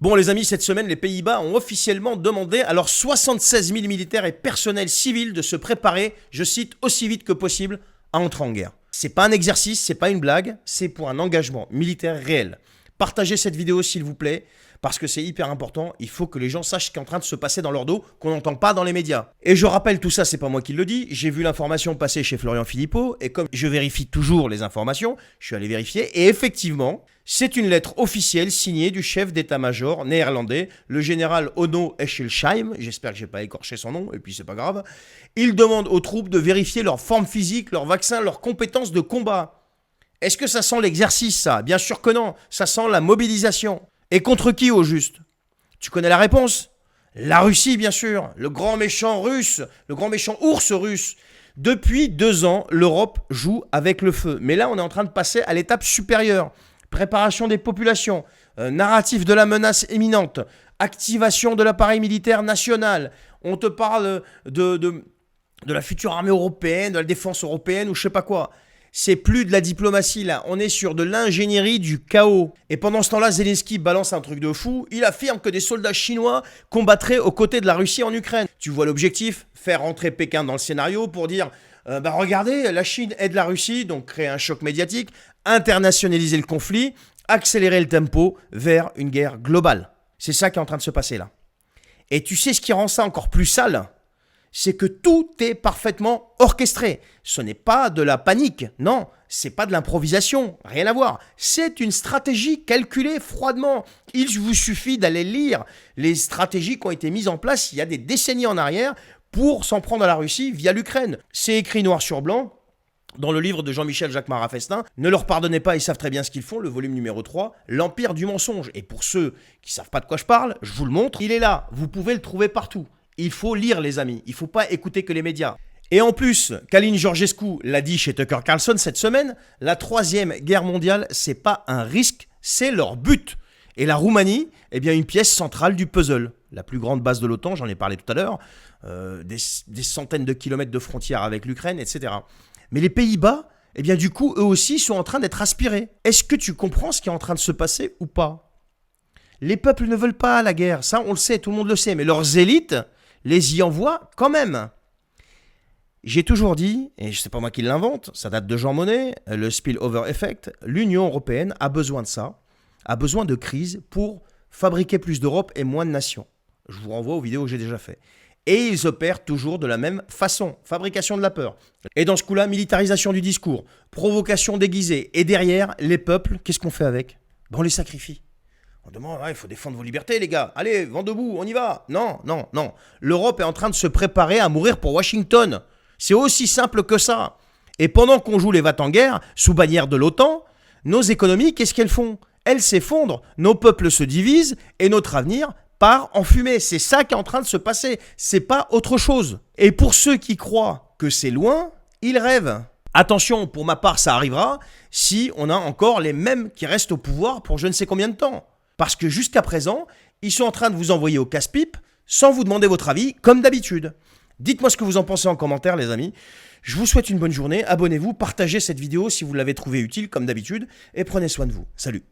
Bon les amis, cette semaine, les Pays-Bas ont officiellement demandé à leurs 76 000 militaires et personnels civils de se préparer, je cite, aussi vite que possible à entrer en guerre. C'est pas un exercice, c'est pas une blague, c'est pour un engagement militaire réel. Partagez cette vidéo s'il vous plaît, parce que c'est hyper important, il faut que les gens sachent ce qui est en train de se passer dans leur dos, qu'on n'entend pas dans les médias. Et je rappelle tout ça, c'est pas moi qui le dis, j'ai vu l'information passer chez Florian Philippot, et comme je vérifie toujours les informations, je suis allé vérifier, et effectivement, c'est une lettre officielle signée du chef d'état-major néerlandais, le général Onno Echelscheim, j'espère que j'ai pas écorché son nom, et puis c'est pas grave. Il demande aux troupes de vérifier leur forme physique, leur vaccin, leurs compétences de combat. Est-ce que ça sent l'exercice, ça? Bien sûr que non, ça sent la mobilisation. Et contre qui, au juste? Tu connais la réponse? La Russie, bien sûr, le grand méchant russe, le grand méchant ours russe. Depuis 2 ans, l'Europe joue avec le feu. Mais là, on est en train de passer à l'étape supérieure. Préparation des populations, narratif de la menace imminente, activation de l'appareil militaire national. On te parle de la future armée européenne, de la défense européenne ou je sais pas quoi. C'est plus de la diplomatie là, on est sur de l'ingénierie du chaos. Et pendant ce temps-là, Zelensky balance un truc de fou. Il affirme que des soldats chinois combattraient aux côtés de la Russie en Ukraine. Tu vois l'objectif? Faire rentrer Pékin dans le scénario pour dire regardez, la Chine aide la Russie, donc créer un choc médiatique, internationaliser le conflit, accélérer le tempo vers une guerre globale. C'est ça qui est en train de se passer là. Et tu sais ce qui rend ça encore plus sale? C'est que tout est parfaitement orchestré. Ce n'est pas de la panique, non, c'est pas de l'improvisation, rien à voir. C'est une stratégie calculée froidement. Il vous suffit d'aller lire les stratégies qui ont été mises en place il y a des décennies en arrière pour s'en prendre à la Russie via l'Ukraine. C'est écrit noir sur blanc dans le livre de Jean-Michel Jacques Marafestin. Ne leur pardonnez pas, ils savent très bien ce qu'ils font, le volume numéro 3, l'Empire du mensonge. Et pour ceux qui savent pas de quoi je parle, je vous le montre, il est là, vous pouvez le trouver partout. Il faut lire les amis, il ne faut pas écouter que les médias. Et en plus, Călin Georgescu l'a dit chez Tucker Carlson cette semaine, la 3e guerre mondiale, c'est pas un risque, c'est leur but. Et la Roumanie, eh bien une pièce centrale du puzzle. La plus grande base de l'OTAN, j'en ai parlé tout à l'heure, des centaines de kilomètres de frontières avec l'Ukraine, etc. Mais les Pays-Bas, eh bien du coup, eux aussi sont en train d'être aspirés. Est-ce que tu comprends ce qui est en train de se passer ou pas? Les peuples ne veulent pas la guerre, ça on le sait, tout le monde le sait, mais leurs élites les y envoient quand même. J'ai toujours dit, et c'est pas moi qui l'invente, ça date de Jean Monnet, le spillover effect, l'Union européenne a besoin de ça, a besoin de crise pour fabriquer plus d'Europe et moins de nations. Je vous renvoie aux vidéos que j'ai déjà faites. Et ils opèrent toujours de la même façon, fabrication de la peur. Et dans ce coup-là, militarisation du discours, provocation déguisée. Et derrière, les peuples, qu'est-ce qu'on fait avec? On les sacrifie. On demande, il faut défendre vos libertés les gars, allez, vent debout, on y va. Non, non, non. L'Europe est en train de se préparer à mourir pour Washington. C'est aussi simple que ça. Et pendant qu'on joue les va-t-en-guerre, sous bannière de l'OTAN, nos économies, qu'est-ce qu'elles font? Elles s'effondrent, nos peuples se divisent et notre avenir part en fumée. C'est ça qui est en train de se passer, c'est pas autre chose. Et pour ceux qui croient que c'est loin, ils rêvent. Attention, pour ma part, ça arrivera si on a encore les mêmes qui restent au pouvoir pour je ne sais combien de temps. Parce que jusqu'à présent, ils sont en train de vous envoyer au casse-pipe sans vous demander votre avis, comme d'habitude. Dites-moi ce que vous en pensez en commentaire, les amis. Je vous souhaite une bonne journée. Abonnez-vous, partagez cette vidéo si vous l'avez trouvée utile, comme d'habitude. Et prenez soin de vous. Salut.